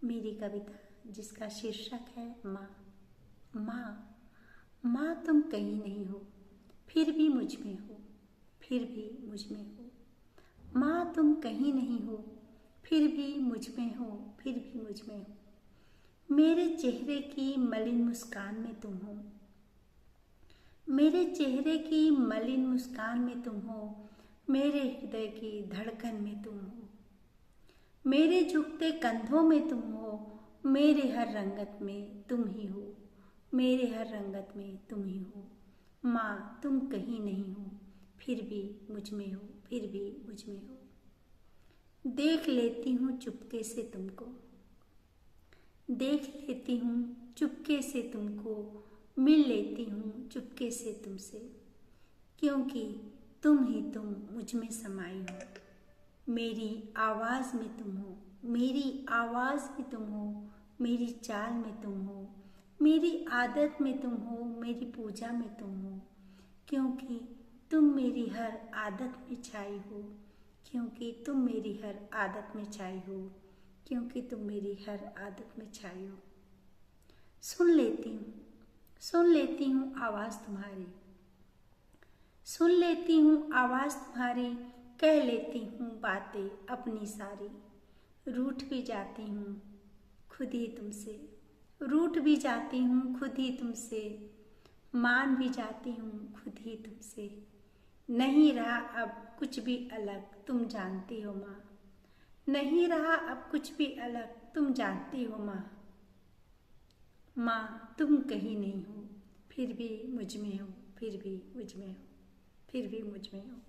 मेरी कविता जिसका शीर्षक है माँ। माँ, माँ तुम कहीं नहीं हो, फिर भी मुझ में हो, फिर भी मुझ में हो। माँ तुम कहीं नहीं हो, फिर भी मुझ में हो, फिर भी मुझ में हो। मेरे चेहरे की मलिन मुस्कान में तुम हो, मेरे चेहरे की मलिन मुस्कान में तुम हो, मेरे हृदय की धड़कन में तुम हो, मेरे झुकते कंधों में तुम हो, मेरे हर रंगत में तुम ही हो, मेरे हर रंगत में तुम ही हो। माँ तुम कहीं नहीं हो, फिर भी मुझ में हो, फिर भी मुझ में हो। देख लेती हूँ चुपके से तुमको, देख लेती हूँ चुपके से तुमको, मिल लेती हूँ चुपके से तुमसे, क्योंकि तुम ही तुम मुझ में समाई हो। मेरी आवाज़ में तुम हो, मेरी आवाज़ में तुम हो, मेरी चाल में तुम हो, मेरी आदत में तुम हो, मेरी पूजा में तुम हो, क्योंकि तुम मेरी हर आदत में छाई हो, क्योंकि तुम मेरी हर आदत में छाई हो, क्योंकि तुम मेरी हर आदत में छाई हो। सुन लेती हूँ आवाज़ तुम्हारी, सुन लेती हूँ आवाज़ तुम्हारी, कह लेती हूँ बातें अपनी सारी। रूठ भी जाती हूँ खुद ही तुमसे, रूठ भी जाती हूँ खुद ही तुमसे, मान भी जाती हूँ खुद ही तुमसे। नहीं रहा अब कुछ भी अलग, तुम जानती हो माँ, नहीं रहा अब कुछ भी अलग, तुम जानती हो माँ। माँ तुम कहीं नहीं हो, फिर भी मुझ में हो, फिर भी मुझ में हो, फिर भी मुझ में हो।